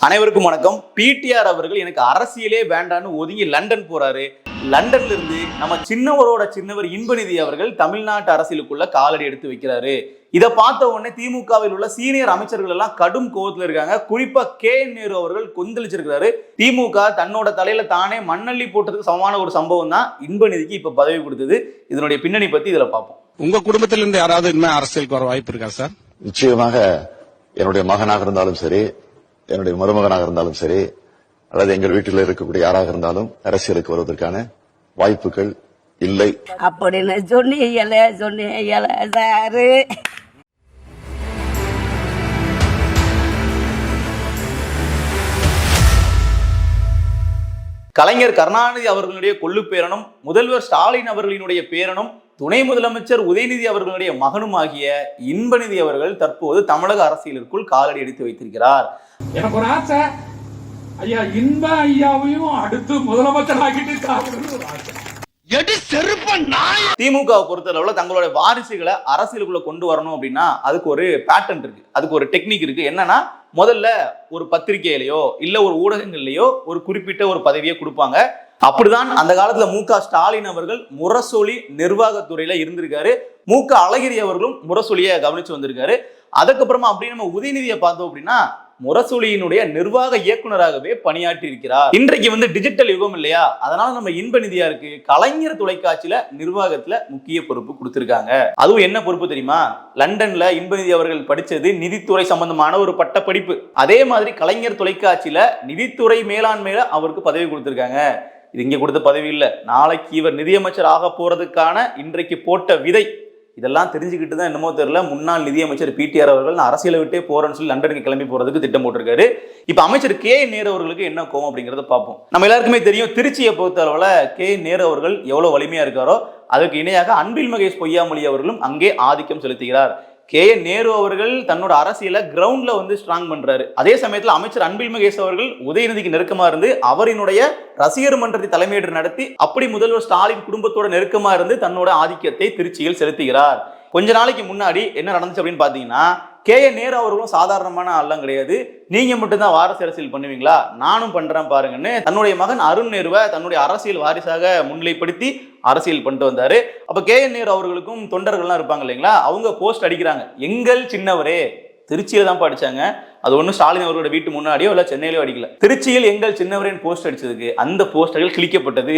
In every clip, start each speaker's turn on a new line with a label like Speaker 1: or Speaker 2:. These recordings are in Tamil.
Speaker 1: அனைவருக்கும் வணக்கம். பிடிஆர் அவர்கள் எனக்கு அரசியலே வேண்டான்னு ஒதுங்கி லண்டன் போறாரு. லண்டன்ல இருந்து நம்ம சின்னவரோட சின்னவர் இன்பநிதி அவர்கள் தமிழ்நாட்டு அரசியலுக்குள்ள காலடி எடுத்து வைக்கிறாரு. இதை பார்த்த உடனே திமுகவில் உள்ள சீனியர் அமைச்சர்கள் எல்லாம் கடும் கோவத்துல இருக்காங்க. குறிப்பா நேரு அவர்கள் கொந்தளிச்சிருக்கிறாரு. திமுக தன்னோட தலையில தானே மண்ணள்ளி போட்டதுக்கு சமமான ஒரு சம்பவம் தான் இன்பநிதிக்கு இப்ப பதவி கொடுத்தது. இதனுடைய பின்னணி பத்தி இதுல பார்ப்போம்.
Speaker 2: உங்க குடும்பத்தில இருந்து யாராவது இனிமே அரசியலுக்கு வர வாய்ப்பு இருக்கா சார்?
Speaker 3: நிச்சயமாக என்னுடைய மகனாக இருந்தாலும் சரி, என்னுடைய மருமகனாக இருந்தாலும் சரி, அல்லது எங்கள் வீட்டில் இருக்கக்கூடிய யாராக இருந்தாலும் அரசியலுக்கு வருவதற்கான வாய்ப்புகள் இல்லை
Speaker 4: அப்படின்னு சொன்னீங்க சாரு.
Speaker 1: கலைஞர் கருணாநிதி அவர்களுடைய கொள்ளு பேரனும் முதல்வர் ஸ்டாலின் அவர்களினுடைய பேரனும் துணை முதலமைச்சர் உதயநிதி அவர்களுடைய மகனும் ஆகிய இன்பநிதி அவர்கள் தற்போது தமிழக அரசியலிற்குள் காலடி எடுத்து வைத்திருக்கிறார்.
Speaker 5: எனக்கு ஒரு ஆசை, ஐயா இன்ப ஐயாவையும் அடுத்து முதலமைச்சர் ஆகிட்டு
Speaker 1: திமுக பொறுத்தளவுல தங்களுடைய வாரிசுகளை அரசியலுக்குள்ள கொண்டு வரணும் அப்படின்னா அதுக்கு ஒரு பேட்டர்ன் இருக்கு, அதுக்கு ஒரு டெக்னிக் இருக்கு. என்னன்னா, முதல்ல ஒரு பத்திரிகையிலயோ இல்ல ஒரு ஊடகங்கள்லயோ ஒரு குறிப்பிட்ட ஒரு பதவியை கொடுப்பாங்க. அப்படிதான் அந்த காலத்துல மு.க. ஸ்டாலின் அவர்கள் முரசொலி நிர்வாகத்துறையில இருந்திருக்காரு. மு.க. அழகிரி அவர்களும் முரசொலியை கவனிச்சு வந்திருக்காரு. அதுக்கப்புறமா அப்படி நம்ம உதயநிதியை பார்த்தோம் அப்படின்னா முரசொலியினுடைய நிர்வாக இயக்குநராகவே பணியாற்றி இருக்கிறார். இன்றைக்கு டிஜிட்டல் யுகம் இல்லையா, அதனால நம்ம இன்பநிதியா இருக்கு கலைஞர் தொலைக்காட்சியில நிர்வாகத்துல முக்கிய பொறுப்பு கொடுத்திருக்காங்க. அதுவும் என்ன பொறுப்பு தெரியுமா? லண்டன்ல இன்பநிதி அவர்கள் படிச்சது நிதித்துறை சம்பந்தமான ஒரு பட்ட படிப்பு. அதே மாதிரி கலைஞர் தொலைக்காட்சியில நிதித்துறை மேலாண்மையில அவருக்கு பதவி கொடுத்திருக்காங்க. இது இங்க கொடுத்த பதவி இல்ல, நாளைக்கு இவர் நிதியமைச்சர் ஆக போறதுக்கான இன்றைக்கு போட்ட விதை. இதெல்லாம் தெரிஞ்சுக்கிட்டு தான் என்னமோ தெரியல முன்னாள் நிதியமைச்சர் பிடிஆர் அவர்கள் நான் அரசியலை விட்டே போறேன்னு சொல்லி லண்டனுக்கு கிளம்பி போறதுக்கு திட்டம் போட்டிருக்காரு. இப்ப அமைச்சர் நேரு அவர்களுக்கு என்ன கோவம் அப்படிங்கறத பார்ப்போம். நம்ம எல்லாருக்குமே தெரியும், திருச்சியை பொறுத்த அளவுல நேரு அவர்கள் எவ்வளவு வலிமையா இருக்காரோ அதுக்கு இணையாக அன்பில் மகேஷ் பொய்யாமொழி அவர்களும் அங்கே ஆதிக்கம் செலுத்துகிறார். நேரு அவர்கள் தன்னோட அரசியல கிரவுண்ட்ல ஸ்ட்ராங் பண்றாரு. அதே சமயத்துல அமைச்சர் அன்பில் மகேஷ் அவர்கள் உதயநிதிக்கு நெருக்கமா இருந்து அவரினுடைய ரசிகர் மன்றத்தை தலைமையேற்று நடத்தி அப்படி முதல்வர் ஸ்டாலின் குடும்பத்தோட நெருக்கமா இருந்து தன்னோட ஆதிக்கத்தை திருச்சியில் செலுத்துகிறார். கொஞ்ச நாளைக்கு முன்னாடி என்ன நடந்துச்சு அப்படின்னு பாத்தீங்கன்னா, நேரு அவர்களும் சாதாரணமான ஆள்லாம் கிடையாது. நீங்க மட்டும்தான் வாரிசு அரசியல் பண்ணுவீங்களா, நானும் பண்றேன் பாருங்கன்னு தன்னுடைய மகன் அருண் நேருவை தன்னுடைய அரசியல் வாரிசாக முன்னிலைப்படுத்தி அரசியல் பண்ணிட்டு வந்தாரு. அப்ப நேரு அவர்களுக்கும் தொண்டர்கள்லாம் இருப்பாங்க இல்லைங்களா, அவங்க போஸ்ட் அடிக்கிறாங்க, எங்கள் சின்னவரே. திருச்சியில தான் படிச்சாங்க. அது ஒன்றும் ஸ்டாலின் அவர்களோட வீட்டு முன்னாடியோ இல்ல சென்னையிலோ அடிக்கல, திருச்சியில் எங்கள் சின்னவரின் போஸ்ட் அடிச்சதுக்கு அந்த போஸ்டர்கள் கிழிக்கப்பட்டது.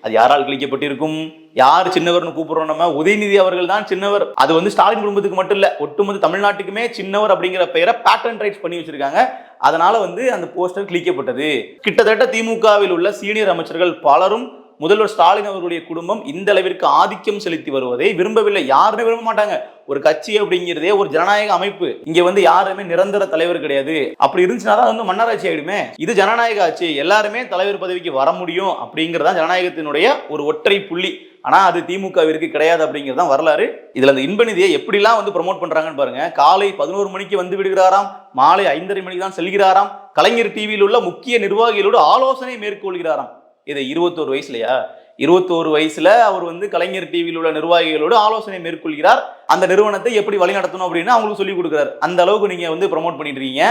Speaker 1: அது யாரால் கிழிக்கப்பட்டிருக்கும்? யார் சின்னவர்னு கூப்பிடுறோம்? நம்ம உதயநிதி அவர்கள் தான் சின்னவர். அது ஸ்டாலின் குடும்பத்துக்கு மட்டும் இல்ல, ஒட்டுமொத்த தமிழ்நாட்டுக்குமே சின்னவர் அப்படிங்கிற பெயரை பேட்டர்ன் ரைட்ஸ் பண்ணி வச்சிருக்காங்க. அதனால அந்த போஸ்டர் கிழிக்கப்பட்டது. கிட்டத்தட்ட திமுகவில் உள்ள சீனியர் அமைச்சர்கள் பலரும் முதல்வர் ஸ்டாலின் அவர்களுடைய குடும்பம் இந்த அளவிற்கு ஆதிக்கம் செலுத்தி வருவதை விரும்பவில்லை. யாருமே விரும்ப மாட்டாங்க. ஒரு கட்சி அப்படிங்கிறதே ஒரு ஜனநாயக அமைப்பு. இங்க யாருமே நிரந்தர தலைவர் கிடையாது. அப்படி இருந்துச்சுன்னா மன்னராட்சி ஆயிடுமே. இது ஜனநாயக ஆட்சி, எல்லாருமே தலைவர் பதவிக்கு வர முடியும் அப்படிங்கறதா ஜனநாயகத்தினுடைய ஒரு ஒற்றை புள்ளி. ஆனா அது திமுகவிற்கு கிடையாது அப்படிங்கிறதான் வரலாறு. இதுல அந்த இன்பநிதியை எப்படிலாம் ப்ரமோட் பண்றாங்கன்னு பாருங்க. காலை 11 மணிக்கு விடுகிறாராம், மாலை 5:30 மணிக்கு தான் செல்கிறாராம். கலைஞர் டிவியில் உள்ள முக்கிய நிர்வாகிகளோடு ஆலோசனை மேற்கொள்கிறாராம். இது 21 வயசுலயா? 21 வயசுல அவர் கலைஞர் டிவியில் உள்ள நிர்வாகிகளோடு ஆலோசனை மேற்கொள்கிறார். அந்த நிறுவனத்தை எப்படி வழி நடத்தணும் அப்படின்னு அவங்களுக்கு சொல்லி கொடுக்கிறார். அந்த அளவுக்கு நீங்க ப்ரமோட் பண்ணிட்டு இருக்கீங்க.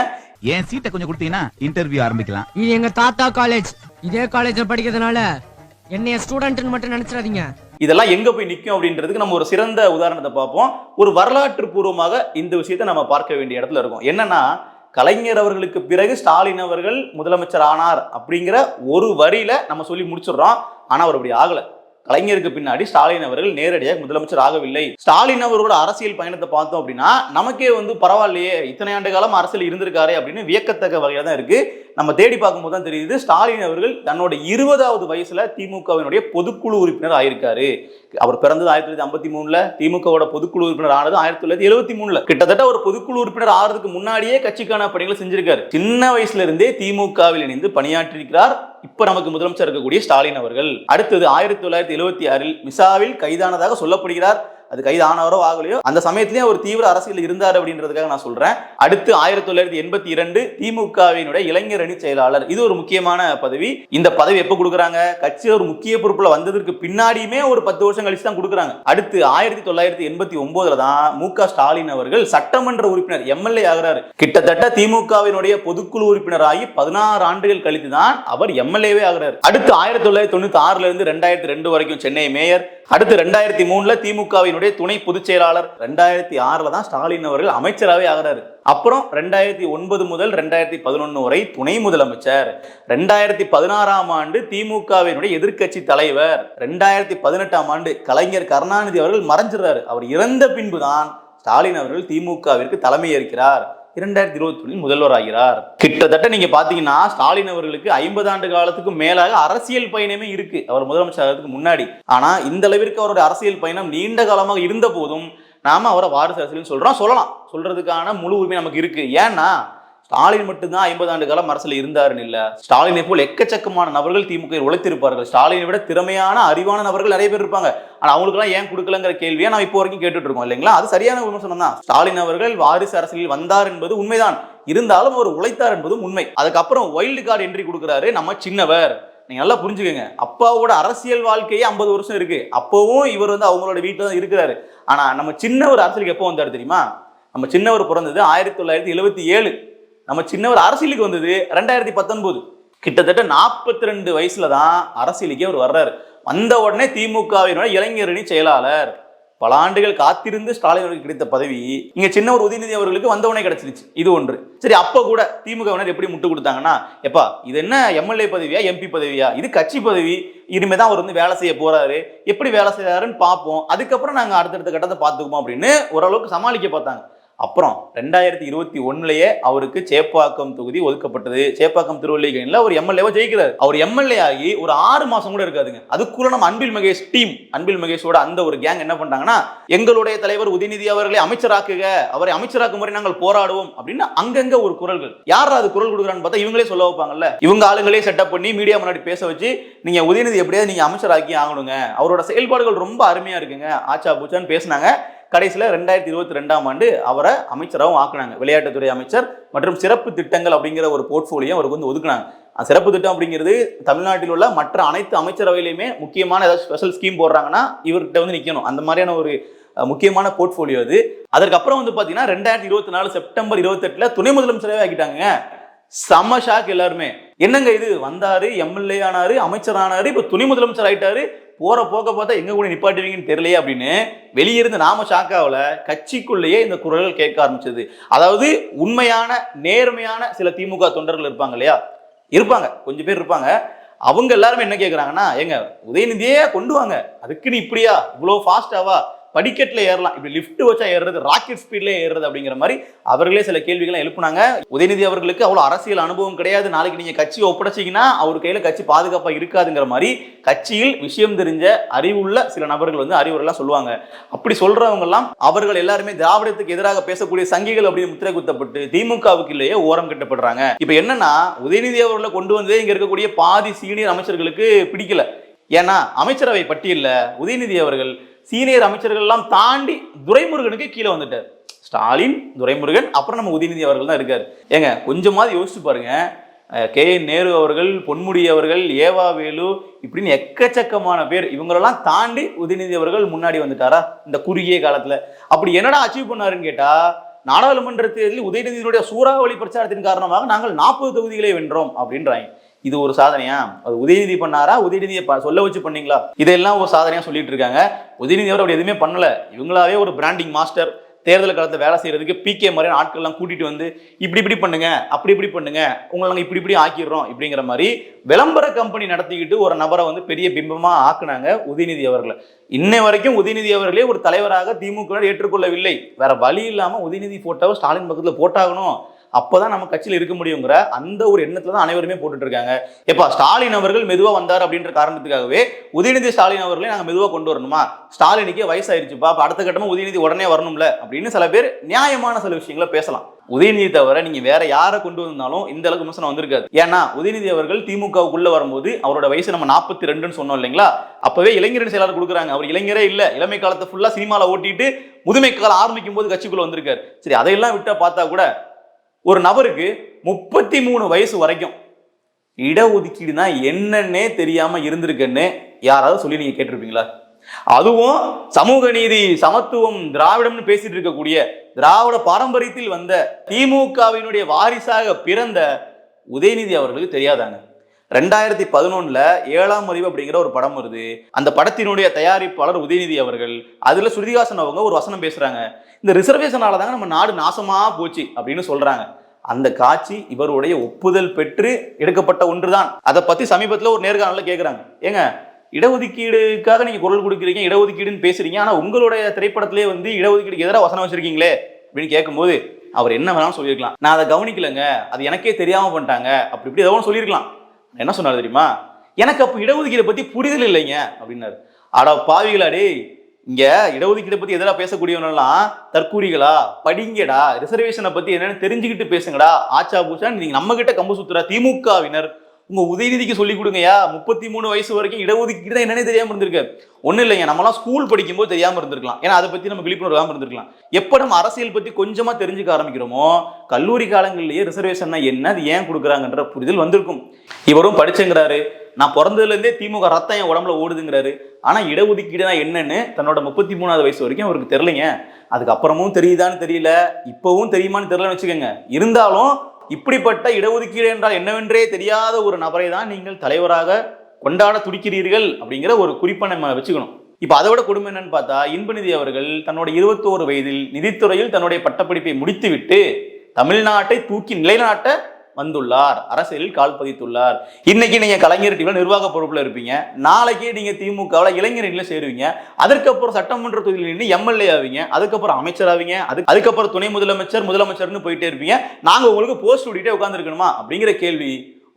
Speaker 6: ஏன் சீட்டை கொஞ்சம் கொடுத்தீங்கன்னா இன்டர்வியூ ஆரம்பிக்கலாம்.
Speaker 7: இது எங்க தாத்தா காலேஜ். இதே காலேஜ்ல படிக்கிறதுனால என்னைய ஸ்டூடெண்ட்னு மட்டும் நினைச்சிடாதீங்க.
Speaker 1: இதெல்லாம் எங்க போய் நிற்கும் அப்படின்றதுக்கு நம்ம ஒரு சிறந்த உதாரணத்தை பார்ப்போம். ஒரு வரலாற்று பூர்வமாக இந்த விஷயத்தை நம்ம பார்க்க வேண்டிய இடத்துல இருக்கும். என்னன்னா, கலைஞர் அவர்களுக்கு பிறகு ஸ்டாலின் அவர்கள் முதலமைச்சர் ஆனார் அப்படிங்கிற ஒரு வரியில நம்ம சொல்லி முடிச்சிடுறோம். ஆனா அவர் அப்படி ஆகல. கலைஞருக்கு பின்னாடி ஸ்டாலின் அவர்கள் நேரடியாக முதலமைச்சர் ஆகவில்லை. ஸ்டாலின் அவர்களோட அரசியல் பயணத்தை பார்த்தோம் அப்படின்னா நமக்கே பரவாயில்லையே, இத்தனை ஆண்டு காலம் அரசியல் இருந்திருக்காரு அப்படின்னு வியக்கத்தக்க வகையில தான் இருக்கு. நம்ம தேடி பார்க்கும்போது தான் தெரியுது, ஸ்டாலின் அவர்கள் தன்னோட 20வது வயசுல திமுகவினுடைய பொதுக்குழு உறுப்பினர் ஆயிருக்காரு. அவர் பிறந்தது 1953, திமுகவோட பொதுக்குழு உறுப்பினர் ஆனது 1973. கிட்டத்தட்ட ஒரு பொதுக்குழு உறுப்பினர் ஆறதுக்கு முன்னாடியே கட்சிக்கான பணிகளை செஞ்சிருக்காரு. சின்ன வயசுல இருந்தே திமுகவில் இணைந்து பணியாற்றி இருக்கிறார். இப்ப நமக்கு முதலமைச்சர் இருக்கக்கூடிய ஸ்டாலின் அவர்கள் அடுத்தது 1976 மிசாவில் கைதானதாக சொல்லப்படுகிறார். அது கைது ஆனவரோ ஆகலையோ அந்த சமயத்திலேயே ஒரு தீவிர அரசியல் இருந்தார் அப்படின்றதுக்காக நான் சொல்றேன். அடுத்து 1982 திமுகவினுடைய இளைஞர் அணி செயலாளர். இது ஒரு முக்கியமான பதவி. இந்த பதவி எப்ப கொடுக்குறாங்க? கட்சியில் ஒரு முக்கிய பொறுப்புல வந்ததற்கு பின்னாடியுமே ஒரு 10 வருஷம் கழிச்சு தான் கொடுக்குறாங்க. அடுத்து 1989 தான் மு.க. ஸ்டாலின் அவர்கள் சட்டமன்ற உறுப்பினர் எம்எல்ஏ ஆகிறாரு. கிட்டத்தட்ட திமுகவினுடைய பொதுக்குழு உறுப்பினராகி 16 ஆண்டுகள் கழித்து தான் அவர் எம்எல்ஏவே ஆகிறாரு. அடுத்து 1996 இருந்து 2002 வரைக்கும் சென்னை மேயர். அடுத்து 2003 திமுகவினுடைய துணை பொதுச் செயலாளர். 2006 தான் ஸ்டாலின் அவர்கள் அமைச்சராகவே ஆகிறாரு. அப்புறம் 2009 முதல் 2011 வரை துணை முதலமைச்சர். 2016 ஆண்டு திமுகவினுடைய எதிர்க்கட்சி தலைவர். 2018 ஆண்டு கலைஞர் கருணாநிதி அவர்கள் மறைஞ்சிடறாரு. அவர் இறந்த பின்புதான் ஸ்டாலின் அவர்கள் திமுகவிற்கு தலைமை ஏற்கிறார். 2021 முதல்வர் ஆகிறார். கிட்டத்தட்ட நீங்க பாத்தீங்கன்னா ஸ்டாலின் அவர்களுக்கு 50 ஆண்டு காலத்துக்கு மேலாக அரசியல் பயணமே இருக்கு அவர் முதலமைச்சர் ஆகிறதுக்கு முன்னாடி. ஆனா இந்த அளவிற்கு அவருடைய அரசியல் பயணம் நீண்ட காலமாக இருந்த போதும் நாம அவரை வாரிசு அரசியல் சொல்லலாம். சொல்றதுக்கான முழு உரிமை நமக்கு இருக்கு. ஏன்னா ஸ்டாலின் மட்டும்தான் 50 ஆண்டு காலம் அரசியல் இருந்தாருன்னு இல்ல. ஸ்டாலினை போல் எக்கச்சக்கமான நபர்கள் திமுக உழைத்திருப்பார்கள். ஸ்டாலினை விட திறமையான அறிவான நபர்கள் நிறைய பேர் இருப்பாங்க. ஆனா அவங்களுக்கு எல்லாம் ஏன் கொடுக்கலங்கிற கேள்வியை நான் இப்போ வரைக்கும் கேட்டுட்டு இருக்கோம் இல்லைங்களா? அது சரியான விமர்சனம் தான். ஸ்டாலின் அவர்கள் வாரிசு அரசியலில் வந்தார் என்பது உண்மைதான். இருந்தாலும் அவர் உழைத்தார் என்பதும் உண்மை. அதுக்கப்புறம் வைல்டு கார்டு என்ட்ரி கொடுக்குறாரு நம்ம சின்னவர். நீங்க நல்லா புரிஞ்சுக்கங்க, அப்பாவோட அரசியல் வாழ்க்கையே 50 வருஷம் இருக்கு. அப்பவும் இவர் அவங்களோட வீட்டுல தான் இருக்கிறாரு. ஆனா நம்ம சின்னவர் அரசியலுக்கு எப்போ வந்தாரு தெரியுமா? நம்ம சின்னவர் பிறந்தது 1977. நம்ம சின்னவர் அரசியலுக்கு வந்தது 2019. கிட்டத்தட்ட 42 வயசுல தான் அரசியலுக்கே அவர் வர்றாரு. வந்த உடனே திமுகவினுடைய இளைஞர் அணி செயலாளர். பல ஆண்டுகள் காத்திருந்து ஸ்டாலின் அவர்களுக்கு கிடைத்த பதவி இங்க சின்னவர் உதயநிதி அவர்களுக்கு வந்தவனே கிடைச்சிருச்சு. இது ஒன்று. சரி, அப்ப கூட திமுகவினர் எப்படி முட்டு கொடுத்தாங்கன்னா, எப்பா இது என்ன எம்எல்ஏ பதவியா எம்பி பதவியா? இது கட்சி பதவி. இனிமேதான் அவர் வேலை செய்ய போறாரு. எப்படி வேலை செய்யறாருன்னு பார்ப்போம். அதுக்கப்புறம் நாங்க அடுத்தடுத்த கட்டத்தை பார்த்துக்குவோம் அப்படின்னு ஓரளவுக்கு சமாளிக்க பார்த்தாங்க. அப்புறம் 2021 அவருக்கு சேப்பாக்கம் தொகுதி ஒதுக்கப்பட்டது. சேப்பாக்கம் திருவள்ளிக்கேணியில் ஒரு எம்எல்ஏவா ஜெயிக்கிறார். அவர் எம்எல்ஏ ஆகி ஒரு 6 மாசம் கூட இருக்காதுங்க. அதுக்குள்ள நம்ம அன்பில் மகேஷ் டீம், அன்பில் மகேஷோட அந்த ஒரு கேங் என்ன பண்றாங்கன்னா, எங்களுடைய தலைவர் உதயநிதி அவர்களை அமைச்சராக்குக, அவரை அமைச்சராக்கும் முறை நாங்கள் போராடுவோம் அப்படின்னு அங்கங்க ஒரு குரல்கள். யார் அது குரல் கொடுக்குறான்னு பார்த்தா இவங்களே சொல்ல வைப்பாங்கல்ல. இவங்க ஆளுங்களே செட்டப் பண்ணி மீடியா முன்னாடி பேச வச்சு, நீங்க உதயநிதி எப்படியாவது நீங்க அமைச்சராக்கி ஆகணுங்க, அவரோட செயல்பாடுகள் ரொம்ப அருமையா இருக்குங்க, ஆச்சா பூச்சான்னு பேசினாங்க. கடைசியில் 2022 ஆண்டு அவரை அமைச்சராகவும் ஆக்குனாங்க. விளையாட்டுத்துறை அமைச்சர் மற்றும் சிறப்பு திட்டங்கள் அப்படிங்கிற ஒரு போர்ட்ஃபோலியோ அவருக்கு ஒதுக்குனாங்க. சிறப்பு திட்டம் அப்படிங்கிறது தமிழ்நாட்டில் உள்ள மற்ற அனைத்து அமைச்சரவையிலுமே முக்கியமான ஏதாவது ஸ்பெஷல் ஸ்கீம் போடுறாங்கன்னா இவர்கிட்ட நிற்கணும். அந்த மாதிரியான ஒரு முக்கியமான போர்ட்ஃபோலியோ அது. அதற்கப்புறம் பார்த்தீங்கன்னா 2024 செப்டம்பர் 28 துணை முதலமைச்சராகவே ஆக்கிட்டாங்க. செம்ம ஷாக் எல்லாருமே. என்னங்க இது, வந்தாரு எம்எல்ஏ ஆனாரு, அமைச்சர் ஆனாரு, இப்ப துணை முதலமைச்சர் ஆயிட்டாரு, போற போக்க பார்த்தா எங்க கூட நிப்பாட்டுவீங்கன்னு தெரியலையே அப்படின்னு வெளியிருந்து நாம ஷாக்காவல, கட்சிக்குள்ளேயே இந்த குரல்கள் கேட்க ஆரம்பிச்சது. அதாவது உண்மையான நேர்மையான சில திமுக தொண்டர்கள் இருப்பாங்க இல்லையா, இருப்பாங்க, கொஞ்சம் பேர் இருப்பாங்க. அவங்க எல்லாருமே என்ன கேட்கறாங்கன்னா, எங்க உதயநிதியே கொண்டு வாங்க, அதுக்கு நீ இப்படியா இவ்வளவு ஃபாஸ்டாவா, படிக்கட்ல ஏறலாம், இப்படி லிஃப்ட் வச்சா ஏறுறது, ராக்கெட் ஸ்பீட்ல ஏறுறது அப்படிங்கிற மாதிரி அவர்களே சில கேள்விகளை எழுப்புனாங்க. உதயநிதி அவர்களுக்கு அவ்வளவு அரசியல் அனுபவம் கிடையாது, நாளைக்கு நீங்க கட்சியை ஒப்படைச்சிங்கன்னா அவர் கையில கட்சி பாதுகாப்பா இருக்காதுங்கிற மாதிரி கட்சியில் விஷயம் தெரிஞ்ச அறிவுள்ள சில நபர்கள் அறிவுரெல்லாம் சொல்லுவாங்க. அப்படி சொல்றவங்க எல்லாம் அவர்கள் எல்லாருமே திராவிடத்துக்கு எதிராக பேசக்கூடிய சங்கிகள் அப்படின்னு முத்திரை குத்தப்பட்டு திமுகவுக்கு இல்லையே ஓரம் கட்டப்படுறாங்க. இப்ப என்னன்னா, உதயநிதி அவர்களை கொண்டு வந்து இங்க இருக்கக்கூடிய பாதி சீனியர் அமைச்சர்களுக்கு பிடிக்கல. ஏன்னா அமைச்சரவை பட்டியல்ல உதயநிதி அவர்கள் சீனியர் அமைச்சர்கள் எல்லாம் தாண்டி துரைமுருகனுக்கு கீழே வந்துட்டார். ஸ்டாலின், துரைமுருகன், அப்புறம் நம்ம உதயநிதி அவர்கள் தான் இருக்காரு. ஏங்க கொஞ்சமாவது யோசிச்சு பாருங்க. கே.என். நேரு அவர்கள், பொன்முடி அவர்கள், ஏவா வேலு, இப்படின்னு எக்கச்சக்கமான பேர், இவங்களெல்லாம் தாண்டி உதயநிதி அவர்கள் முன்னாடி வந்துட்டாரா இந்த குறுகிய காலத்துல? அப்படி என்னடா அச்சீவ் பண்ணாருன்னு கேட்டா, நாடாளுமன்ற தேர்தலில் உதயநிதியினுடைய சூறாவளி பிரச்சாரத்தின் காரணமாக நாங்கள் 40 தொகுதிகளை வென்றோம் அப்படின்றாங்க. இது ஒரு சாதனையா? அது உதயநிதி பண்ணாரா, உதயநிதியை சொல்ல வச்சு பண்ணீங்களா? இதெல்லாம் ஒரு சாதனையா சொல்லிட்டு இருக்காங்க. உதயநிதி அவர் அப்படி எதுவுமே பண்ணல. இவங்களாவே ஒரு பிராண்டிங் மாஸ்டர். தேர்தல் காலத்தை வேலை செய்யறதுக்கு பிகே மாதிரியான ஆட்கள் எல்லாம் கூட்டிட்டு வந்து இப்படி பண்ணுங்க, அப்படி இப்படி பண்ணுங்க, உங்களை நாங்கள் இப்படி ஆக்கிடுறோம் இப்படிங்கிற மாதிரி விளம்பர கம்பெனி நடத்திக்கிட்டு ஒரு நபரை பெரிய பிம்பமா ஆக்குனாங்க உதயநிதி அவர்களை. இன்னை வரைக்கும் உதயநிதி அவர்களே ஒரு தலைவராக திமுக ஏற்றுக்கொள்ளவில்லை. வேற வழி இல்லாம உதயநிதி போட்டோவை ஸ்டாலின் பக்கத்துல போட்டாகணும், அப்பதான் நம்ம கட்சியில் இருக்க முடியுங்கிற அந்த ஒரு எண்ணத்துல தான் அனைவருமே போட்டுட்டு இருக்காங்க. எப்பா ஸ்டாலின் அவர்கள் மெதுவா வந்தார் அப்படின்ற காரணத்துக்காகவே உதயநிதி ஸ்டாலின் அவர்களே நாங்க மெதுவா கொண்டு வரணுமா, ஸ்டாலினுக்கே வயசாயிருச்சுப்பா, அப்ப அடுத்த கட்டமா உதயநிதி உடனே வரணும்ல அப்படின்னு சில பேர் நியாயமான சில விஷயங்களை பேசலாம். உதயநிதி தவிர நீங்க வேற யாரை கொண்டு வந்தாலும் இந்த அளவுக்கு விமர்சனம் வந்திருக்காது. ஏன்னா உதயநிதி அவர்கள் திமுகவுக்குள்ள வரும்போது அவரோட வயசு நம்ம 42 சொன்னோம் இல்லைங்களா, அப்பவே இளைஞரணி செயலாளர் கொடுக்குறாங்க. அவர் இளைஞரே இல்ல, இளமை காலத்தை ஃபுல்லா சினிமால ஓட்டிட்டு முதுமை காலம் ஆரம்பிக்கும் போது கட்சிக்குள்ள வந்திருக்காரு. சரி, அதையெல்லாம் விட்டா பார்த்தா கூட ஒரு நபருக்கு 33 வயசு வரைக்கும் இடஒதுக்கீடுனா என்னன்னே தெரியாம இருந்திருக்குன்னு யாராவது சொல்லி நீங்க கேட்டிருப்பீங்களா? அதுவும் சமூக நீதி, சமத்துவம், திராவிடம்னு பேசிட்டு இருக்கக்கூடிய திராவிட பாரம்பரியத்தில் வந்த திமுகவினுடைய வாரிசாக பிறந்த உதயநிதி அவர்களுக்கு தெரியாதாங்க. 2011 7ஆம் அறிவு அப்படிங்கிற ஒரு படம் வருது. அந்த படத்தினுடைய தயாரிப்பாளர் உதயநிதி அவர்கள். அதுல ஸ்ருதிஹாசன் அவங்க ஒரு வசனம் பேசுறாங்க, இந்த ரிசர்வேஷனால தாங்க நம்ம நாடு நாசமா போச்சு அப்படின்னு சொல்றாங்க. அந்த காட்சி இவருடைய ஒப்புதல் பெற்று எடுக்கப்பட்ட ஒன்றுதான். அதை பத்தி சமீபத்தில் ஒரு நேர்காணல கேட்கிறாங்க, ஏங்க இடஒதுக்கீடுக்காக நீங்க குரல் கொடுக்குறீங்க, இடஒதுக்கீடுன்னு பேசுறீங்க, ஆனா உங்களுடைய திரைப்படத்திலே வந்து இடஒதுக்கீடுக்கு எதிராக வசனம் வச்சிருக்கீங்களே அப்படின்னு கேட்கும்போது அவர் என்ன வேணாலும் சொல்லியிருக்கலாம், நான் அதை கவனிக்கலங்க, அது எனக்கே தெரியாம பண்ணிட்டாங்க, அப்படி இப்படி ஏதோ சொல்லியிருக்கலாம். என்ன சொன்னாரு தெரியுமா, எனக்கு அப்ப இடஒதுக்கீடு பத்தி புரிதல் இல்லைங்க அப்படின்னாரு. அட பாவிகளாடே, இங்க இடஒதுக்கீடு பத்தி எதிராக பேசக்கூடியவனெல்லாம் தற்கூரிகளா, படிங்கடா, ரிசர்வேஷனை பத்தி என்னன்னு தெரிஞ்சுக்கிட்டு பேசுங்கடா, ஆச்சா பூச்சா நீங்க நம்ம கிட்ட கம்பு சுத்துறா திமுகவினர் உங்க உதயநிதிக்கு சொல்லி கொடுங்கயா. 33 வயசு வரைக்கும் இடஒதுக்கீடு தான் என்னன்னே தெரியாம இருந்திருக்கு. ஒன்னும் இல்லைங்க, நம்மலாம் ஸ்கூல் படிக்கும் போது தெரியாம இருந்திருக்கலாம், ஏன்னா அதை பத்தி நம்ம விழிப்புணர்வு இருந்திருக்கலாம். எப்ப நம்ம அரசியல் பத்தி கொஞ்சமா தெரிஞ்சுக்க ஆரம்பிக்கிறோமோ கல்லூரி காலங்களிலேயே ரிசர்வேஷன் என்ன, அது ஏன் கொடுக்குறாங்கன்ற புரிதல் வந்திருக்கும். இவரும் படிச்சுங்கிறாரு, நான் பிறந்ததுல இருந்தே திமுக ரத்தம் என் உடம்புல ஓடுதுங்கிறாரு. ஆனா இடஒதுக்கீடுனா என்னன்னு தன்னோட 33வது வயசு வரைக்கும் அவருக்கு தெரியலைங்க. அதுக்கப்புறமும் தெரியுதான்னு தெரியல, இப்பவும் தெரியுமான்னு தெரியலன்னு வச்சுக்கோங்க. இருந்தாலும் இப்படிப்பட்ட இடஒதுக்கீடு என்றால் என்னவென்றே தெரியாத ஒரு நபரை தான் நீங்கள் தலைவராக கொண்டாட துடிக்கிறீர்கள் அப்படிங்கிற ஒரு குறிப்பை நம்ம வச்சுக்கணும். இப்ப அதை விட கொடுமை என்னன்னு பார்த்தா, இன்பநிதி அவர்கள் தன்னோட 21 வயதில் நிதித்துறையில் தன்னுடைய பட்டப்படிப்பை முடித்துவிட்டு தமிழ்நாட்டை தூக்கி நிலைநாட்ட வந்துள்ளார், அரசியலில் கால் பதித்துள்ளார். இன்னைக்கு நீங்க கலைஞர் டிவில நிர்வாக பொறுப்புல இருப்பீங்க, நாளைக்கு நீங்க திமுகவில் இளைஞர்ல சேருவீங்க, அதுக்கப்புறம் சட்டமன்ற தொகுதியில் நின்று எம்எல்ஏ ஆவீங்க, அதுக்கப்புறம் அமைச்சர் ஆவீங்க, அதுக்கப்புறம் துணை முதலமைச்சர், முதலமைச்சர்னு போயிட்டே இருப்பீங்க. நாங்க உங்களுக்கு போஸ்ட் ஓடிட்டே உட்கார்ந்து இருக்கணுமா அப்படிங்கிற கேள்வி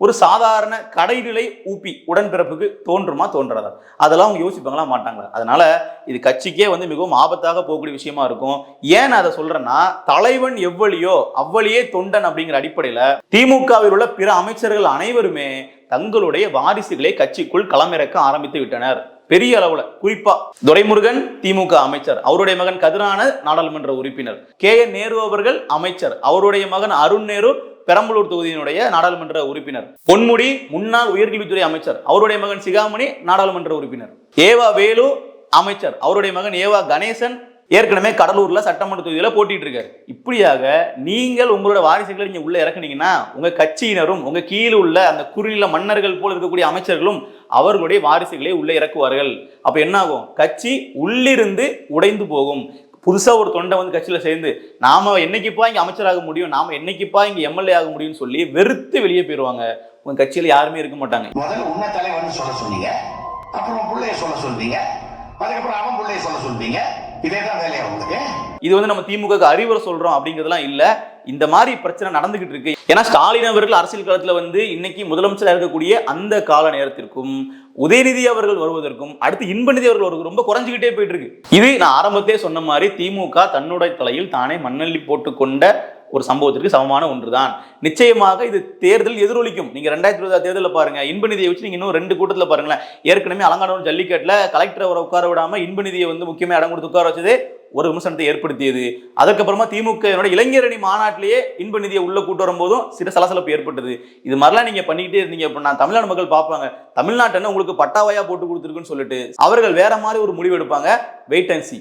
Speaker 1: ஒரு சாதாரண கடைநிலை ஊப்பி உடன்பிறப்புக்கு தோன்றுமா தோன்றாதா? அதெல்லாம் அவங்க யோசிப்பாங்களா மாட்டாங்களா? அதனால இது கட்சிக்கே வந்து மிகவும் ஆபத்தாக போகக்கூடிய விஷயமா இருக்கும். ஏன் அதை சொல்றேன்னா, தலைவன் எவ்வளியோ அவ்வளியே தொண்டன் அப்படிங்கிற அடிப்படையில திமுகவில் உள்ள பிற அமைச்சர்கள் அனைவருமே தங்களுடைய வாரிசுகளை கட்சிக்குள் களமிறக்க ஆரம்பித்து விட்டனர். பெரிய அளவுல, குறிப்பா துரைமுருகன் திமுக அமைச்சர், அவருடைய மகன் கதிரான நாடாளுமன்ற உறுப்பினர், KN நேரு அவர்கள் அமைச்சர், அவருடைய மகன் அருண் நேரு பெரம்பலூர் தொகுதியினுடைய நாடாளுமன்ற உறுப்பினர், பொன்முடி முன்னாள் உயர்கல்வித்துறை அமைச்சர், அவருடைய மகன் சிகாமணி நாடாளுமன்ற உறுப்பினர், ஏவா வேலு அமைச்சர், அவருடைய மகன் ஏவா கணேசன் ஏற்கனவே கடலூர்ல சட்டமன்ற தொகுதியில போட்டிட்டு இருக்காரு. இப்படியாக நீங்கள் உங்களோட வாரிசுகளை நீங்க உள்ள இறக்குனீங்கன்னா உங்க கட்சியினரும் உங்க கீழே உள்ள அந்த குறுநில மன்னர்கள் போல இருக்கக்கூடிய அமைச்சர்களும் அவர்களுடைய வாரிசுகளை உள்ள இறக்குவார்கள். அப்ப என்ன ஆகும், கட்சி உள்ளிருந்து உடைந்து போகும். புதுசா ஒரு தொண்டை வந்து கட்சியில சேர்ந்து நாம என்னைக்குப்பா இங்க அமைச்சராக முடியும், நாம என்னைக்குப்பா இங்க எம்எல்ஏ ஆக முடியும்னு சொல்லி வெறுத்து வெளியே போயிருவாங்க. உங்க கட்சியில யாருமே இருக்க மாட்டாங்க.
Speaker 8: முதல்ல உன்ன தலைவன் சொல்ல சொன்னீங்க, அப்புறம் புள்ளைய சொல்ல சொல்வீங்க, அதுக்கப்புறம் அவன் புள்ளைய சொல்ல சொல்வீங்க. இதேதான் வேலையா உங்களுக்கு?
Speaker 1: இது வந்து நம்ம திமுக அறிவுரை சொல்றோம் அப்படிங்கிறதுலாம் இல்ல, இந்த மாதிரி பிரச்சனை நடந்துகிட்டு இருக்கு. ஏன்னா ஸ்டாலின் அவர்கள் அரசியல் காலத்துல வந்து இன்னைக்கு முதலமைச்சராக இருக்கக்கூடிய அந்த கால நேரத்திற்கும் உதயநிதி அவர்கள் வருவதற்கும் அடுத்து இன்பநிதி அவர்கள் வருவது ரொம்ப குறைஞ்சிக்கிட்டே போயிட்டு இருக்கு. இது நான் ஆரம்பத்தே சொன்ன மாதிரி திமுக தன்னுடைய தலையில் தானே மண்ணள்ளி போட்டுக்கொண்ட ஒரு சம்பவத்திற்கு சமமான ஒன்றுதான். நிச்சயமாக இது தேர்தல் எதிரொலிக்கும். நீங்க 2020 தேர்தலில் பாருங்க, இன்பநிதியை வச்சு நீங்க இன்னும் 2 கூட்டத்துல பாருங்களேன். ஏற்கனவே அலங்காநல்லூர் ஜல்லிக்கட்டுல கலெக்டர் அவரை உட்கார விடாம இன்பநிதியை வந்து முக்கியமா இடம் கொடுத்து உட்கார வச்சதே ஒரு விமர்சனத்தை ஏற்படுத்தியது. அதுக்கப்புறமா திமுக இளைஞரணி மாநாட்டிலேயே இன்பநிதியை உள்ள கூட்டு வரும்போதும் சில சலசலப்பு ஏற்பட்டது. இது மாதிரிலாம் நீங்க பண்ணிக்கிட்டே இருந்தீங்க அப்படின்னா தமிழ்நாடு மக்கள் பார்ப்பாங்க, தமிழ்நாட்டு உங்களுக்கு பட்டாவாயா போட்டு கொடுத்துருக்குன்னு சொல்லிட்டு அவர்கள் வேற மாதிரி ஒரு முடிவு எடுப்பாங்க. Wait and C.